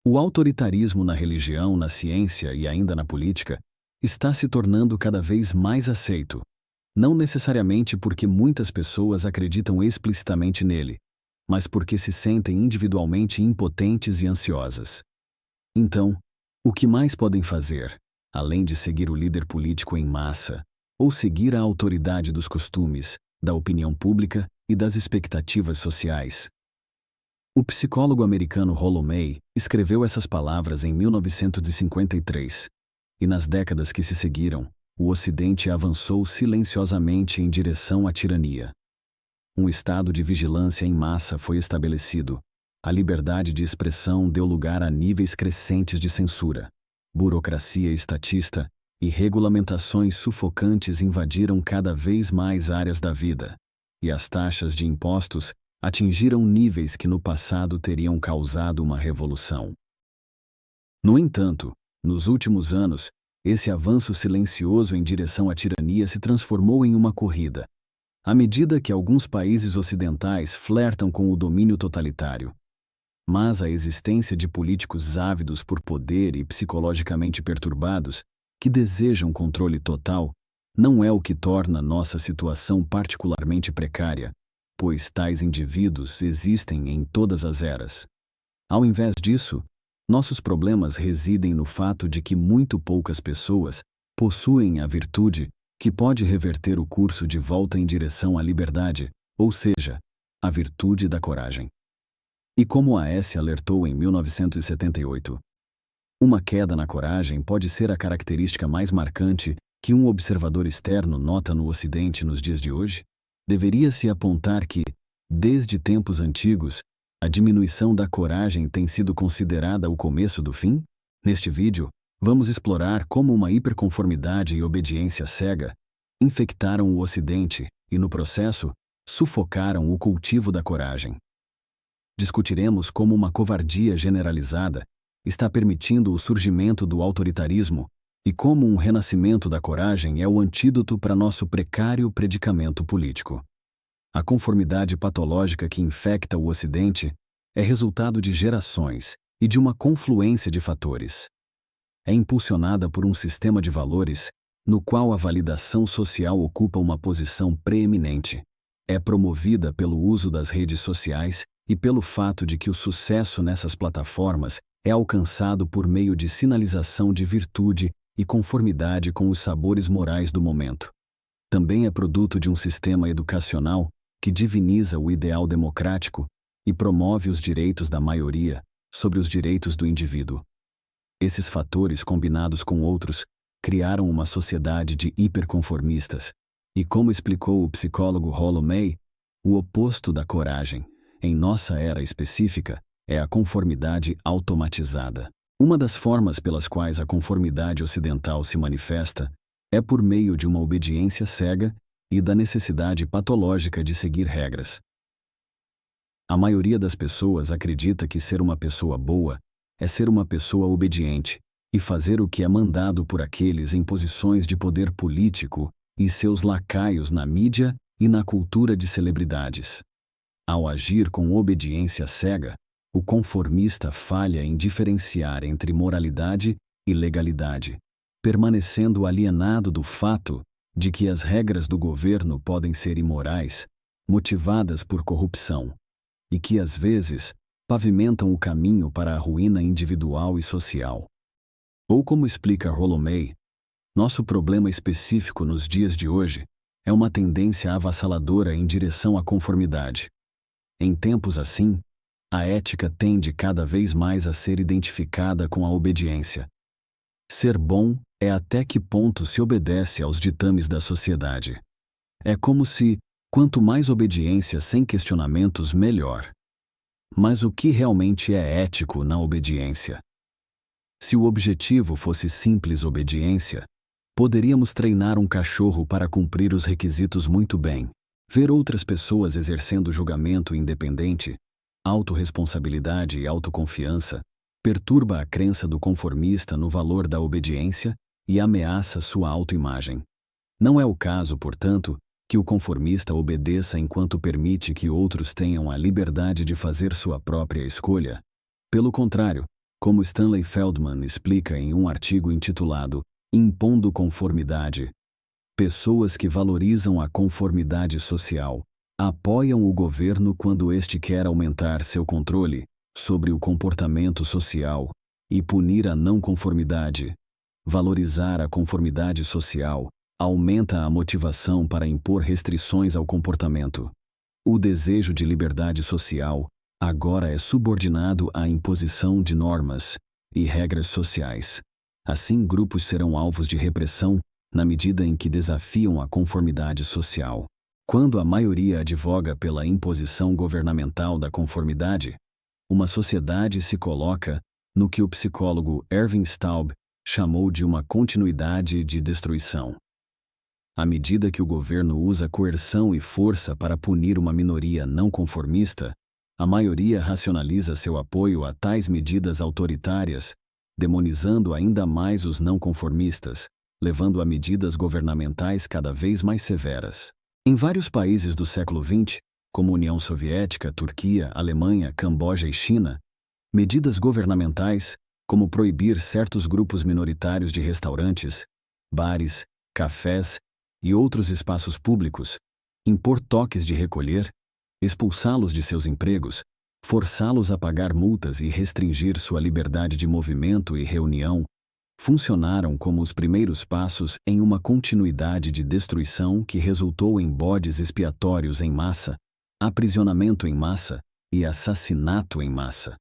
O autoritarismo na religião, na ciência e ainda na política está se tornando cada vez mais aceito, não necessariamente porque muitas pessoas acreditam explicitamente nele, mas porque se sentem individualmente impotentes e ansiosas. Então, o que mais podem fazer, além de seguir o líder político em massa, ou seguir a autoridade dos costumes, da opinião pública e das expectativas sociais? O psicólogo americano Rollo May escreveu essas palavras em 1953, e nas décadas que se seguiram, o Ocidente avançou silenciosamente em direção à tirania. Um estado de vigilância em massa foi estabelecido. A liberdade de expressão deu lugar a níveis crescentes de censura. Burocracia estatista e regulamentações sufocantes invadiram cada vez mais áreas da vida, e as taxas de impostos atingiram níveis que no passado teriam causado uma revolução. No entanto, nos últimos anos, esse avanço silencioso em direção à tirania se transformou em uma corrida, à medida que alguns países ocidentais flertam com o domínio totalitário. Mas a existência de políticos ávidos por poder e psicologicamente perturbados, que desejam controle total, não é o que torna nossa situação particularmente precária, pois tais indivíduos existem em todas as eras. Ao invés disso, nossos problemas residem no fato de que muito poucas pessoas possuem a virtude que pode reverter o curso de volta em direção à liberdade, ou seja, a virtude da coragem. E como a S alertou em 1978, uma queda na coragem pode ser a característica mais marcante que um observador externo nota no Ocidente nos dias de hoje? Deveria-se apontar que, desde tempos antigos, a diminuição da coragem tem sido considerada o começo do fim? Neste vídeo, vamos explorar como uma hiperconformidade e obediência cega infectaram o Ocidente e, no processo, sufocaram o cultivo da coragem. Discutiremos como uma covardia generalizada está permitindo o surgimento do autoritarismo e como um renascimento da coragem é o antídoto para nosso precário predicamento político. A conformidade patológica que infecta o Ocidente é resultado de gerações e de uma confluência de fatores. É impulsionada por um sistema de valores no qual a validação social ocupa uma posição preeminente. É promovida pelo uso das redes sociais e pelo fato de que o sucesso nessas plataformas é alcançado por meio de sinalização de virtude e conformidade com os sabores morais do momento. Também é produto de um sistema educacional que diviniza o ideal democrático e promove os direitos da maioria sobre os direitos do indivíduo. Esses fatores, combinados com outros, criaram uma sociedade de hiperconformistas. E como explicou o psicólogo Rollo May, o oposto da coragem, em nossa era específica, é a conformidade automatizada. Uma das formas pelas quais a conformidade ocidental se manifesta é por meio de uma obediência cega e da necessidade patológica de seguir regras. A maioria das pessoas acredita que ser uma pessoa boa é ser uma pessoa obediente e fazer o que é mandado por aqueles em posições de poder político e seus lacaios na mídia e na cultura de celebridades. Ao agir com obediência cega, o conformista falha em diferenciar entre moralidade e legalidade, permanecendo alienado do fato de que as regras do governo podem ser imorais, motivadas por corrupção, e que, às vezes, pavimentam o caminho para a ruína individual e social. Ou como explica Rollo May, nosso problema específico nos dias de hoje é uma tendência avassaladora em direção à conformidade. Em tempos assim, a ética tende cada vez mais a ser identificada com a obediência. Ser bom é até que ponto se obedece aos ditames da sociedade. É como se, quanto mais obediência sem questionamentos, melhor. Mas o que realmente é ético na obediência? Se o objetivo fosse simples obediência, poderíamos treinar um cachorro para cumprir os requisitos muito bem. Ver outras pessoas exercendo julgamento independente, autorresponsabilidade e autoconfiança, perturba a crença do conformista no valor da obediência e ameaça sua autoimagem. Não é o caso, portanto, que o conformista obedeça enquanto permite que outros tenham a liberdade de fazer sua própria escolha. Pelo contrário, Como Stanley Feldman explica em um artigo intitulado Impondo Conformidade, pessoas que valorizam a conformidade social apoiam o governo quando este quer aumentar seu controle sobre o comportamento social e punir a não conformidade. Valorizar a conformidade social aumenta a motivação para impor restrições ao comportamento. O desejo de liberdade social agora é subordinado à imposição de normas e regras sociais. Assim, grupos serão alvos de repressão na medida em que desafiam a conformidade social. Quando a maioria advoga pela imposição governamental da conformidade, uma sociedade se coloca no que o psicólogo Erving Staub chamou de uma continuidade de destruição. À medida que o governo usa coerção e força para punir uma minoria não conformista, a maioria racionaliza seu apoio a tais medidas autoritárias, demonizando ainda mais os não conformistas, levando a medidas governamentais cada vez mais severas. Em vários países do século XX, como União Soviética, Turquia, Alemanha, Camboja e China, medidas governamentais, como proibir certos grupos minoritários de restaurantes, bares, cafés e outros espaços públicos, impor toques de recolher, expulsá-los de seus empregos, forçá-los a pagar multas e restringir sua liberdade de movimento e reunião, funcionaram como os primeiros passos em uma continuidade de destruição que resultou em bodes expiatórios em massa, aprisionamento em massa e assassinato em massa.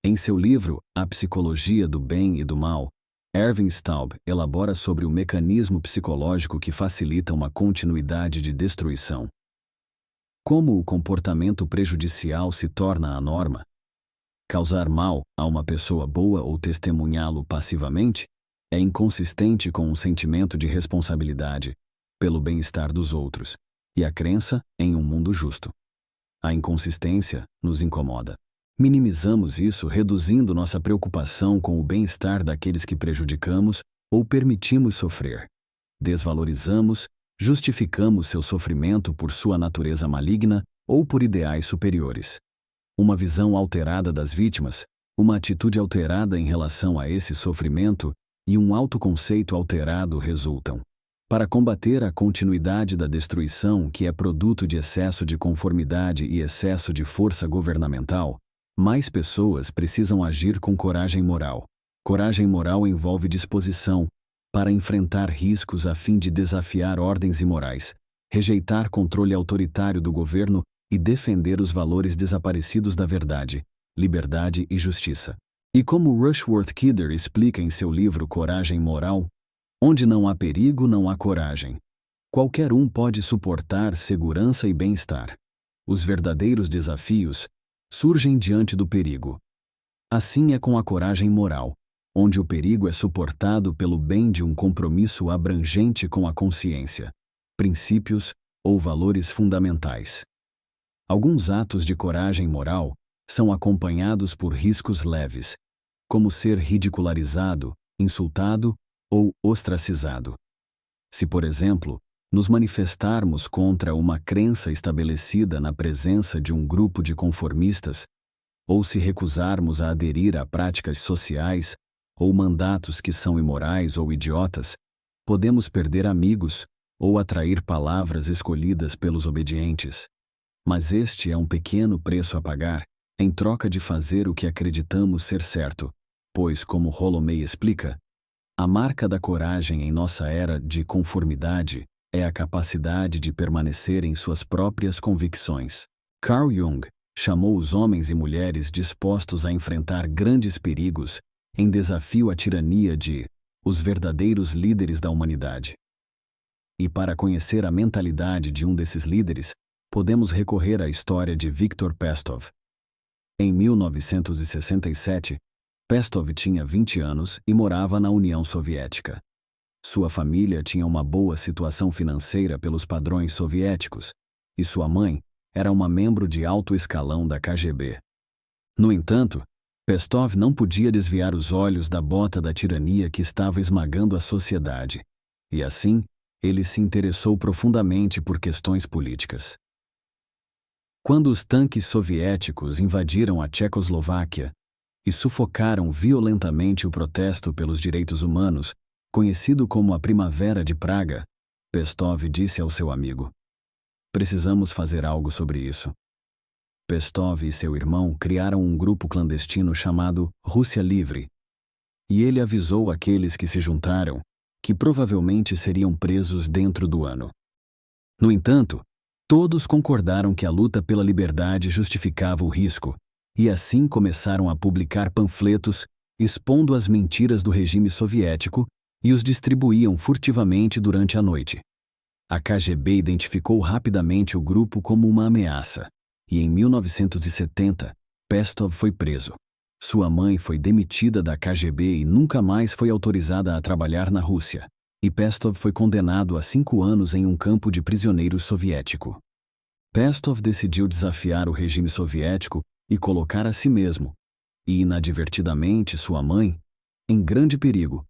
Em seu livro A Psicologia do Bem e do Mal, Erving Staub elabora sobre o mecanismo psicológico que facilita uma continuidade de destruição. Como o comportamento prejudicial se torna a norma. Causar mal a uma pessoa boa ou testemunhá-lo passivamente é inconsistente com um sentimento de responsabilidade pelo bem-estar dos outros e a crença em um mundo justo. A inconsistência nos incomoda. Minimizamos isso reduzindo nossa preocupação com o bem-estar daqueles que prejudicamos ou permitimos sofrer. Desvalorizamos, justificamos seu sofrimento por sua natureza maligna ou por ideais superiores. Uma visão alterada das vítimas, uma atitude alterada em relação a esse sofrimento e um autoconceito alterado resultam. Para combater a continuidade da destruição que é produto de excesso de conformidade e excesso de força governamental, mais pessoas precisam agir com coragem moral. Coragem moral envolve disposição para enfrentar riscos a fim de desafiar ordens imorais, rejeitar controle autoritário do governo e defender os valores desaparecidos da verdade, liberdade e justiça. E como Rushworth Kidder explica em seu livro Coragem Moral, onde não há perigo, não há coragem. Qualquer um pode suportar segurança e bem-estar. Os verdadeiros desafios surgem diante do perigo. Assim é com a coragem moral, onde o perigo é suportado pelo bem de um compromisso abrangente com a consciência, princípios ou valores fundamentais. Alguns atos de coragem moral são acompanhados por riscos leves, como ser ridicularizado, insultado ou ostracizado. Se, por exemplo, nos manifestarmos contra uma crença estabelecida na presença de um grupo de conformistas, ou se recusarmos a aderir a práticas sociais ou mandatos que são imorais ou idiotas, podemos perder amigos ou atrair palavras escolhidas pelos obedientes. Mas este é um pequeno preço a pagar, em troca de fazer o que acreditamos ser certo, pois, como Holomei explica, a marca da coragem em nossa era de conformidade é a capacidade de permanecer em suas próprias convicções. Carl Jung chamou os homens e mulheres dispostos a enfrentar grandes perigos em desafio à tirania de os verdadeiros líderes da humanidade. E para conhecer a mentalidade de um desses líderes, podemos recorrer à história de Viktor Pestov. Em 1967, Pestov tinha 20 anos e morava na União Soviética. Sua família tinha uma boa situação financeira pelos padrões soviéticos, e sua mãe era uma membro de alto escalão da KGB. No entanto, Pestov não podia desviar os olhos da bota da tirania que estava esmagando a sociedade, e assim, ele se interessou profundamente por questões políticas. Quando os tanques soviéticos invadiram a Tchecoslováquia, e sufocaram violentamente o protesto pelos direitos humanos, conhecido como a Primavera de Praga, Pestov disse ao seu amigo: "Precisamos fazer algo sobre isso." Pestov e seu irmão criaram um grupo clandestino chamado Rússia Livre, e ele avisou aqueles que se juntaram que provavelmente seriam presos dentro do ano. No entanto, todos concordaram que a luta pela liberdade justificava o risco, e assim começaram a publicar panfletos expondo as mentiras do regime soviético e os distribuíam furtivamente durante a noite. A KGB identificou rapidamente o grupo como uma ameaça, e em 1970, Pestov foi preso. Sua mãe foi demitida da KGB e nunca mais foi autorizada a trabalhar na Rússia, e Pestov foi condenado a 5 anos em um campo de prisioneiros soviético. Pestov decidiu desafiar o regime soviético e colocar a si mesmo, e inadvertidamente sua mãe, em grande perigo,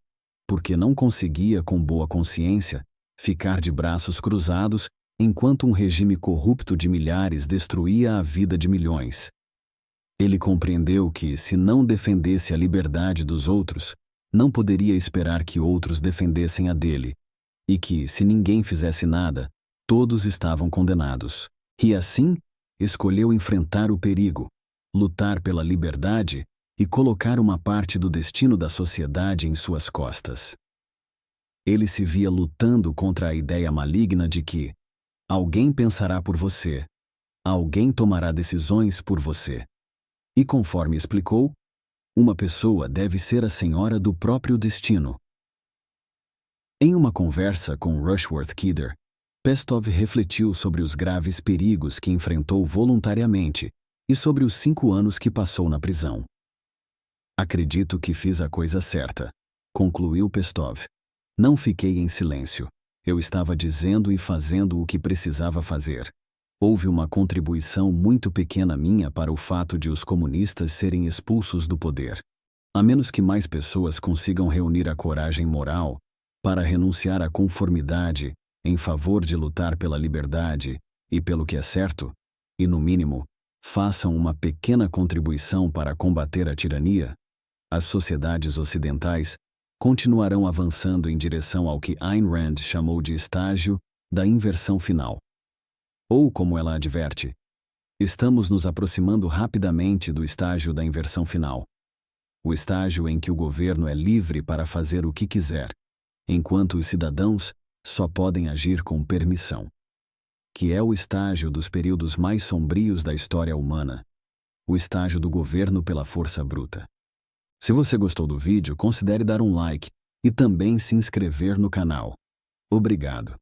porque não conseguia com boa consciência ficar de braços cruzados enquanto um regime corrupto de milhares destruía a vida de milhões. Ele compreendeu que, se não defendesse a liberdade dos outros, não poderia esperar que outros defendessem a dele, e que, se ninguém fizesse nada, todos estavam condenados. E assim, escolheu enfrentar o perigo, lutar pela liberdade e colocar uma parte do destino da sociedade em suas costas. Ele se via lutando contra a ideia maligna de que alguém pensará por você, alguém tomará decisões por você. E conforme explicou, uma pessoa deve ser a senhora do próprio destino. Em uma conversa com Rushworth Kidder, Pestov refletiu sobre os graves perigos que enfrentou voluntariamente e sobre os 5 anos que passou na prisão. "Acredito que fiz a coisa certa", concluiu Pestov. "Não fiquei em silêncio. Eu estava dizendo e fazendo o que precisava fazer. Houve uma contribuição muito pequena minha para o fato de os comunistas serem expulsos do poder. A menos que mais pessoas consigam reunir a coragem moral para renunciar à conformidade em favor de lutar pela liberdade e pelo que é certo, e no mínimo, façam uma pequena contribuição para combater a tirania, as sociedades ocidentais continuarão avançando em direção ao que Ayn Rand chamou de estágio da inversão final. Ou, como ela adverte, estamos nos aproximando rapidamente do estágio da inversão final. O estágio em que o governo é livre para fazer o que quiser, enquanto os cidadãos só podem agir com permissão. Que é o estágio dos períodos mais sombrios da história humana, o estágio do governo pela força bruta. Se você gostou do vídeo, considere dar um like e também se inscrever no canal. Obrigado.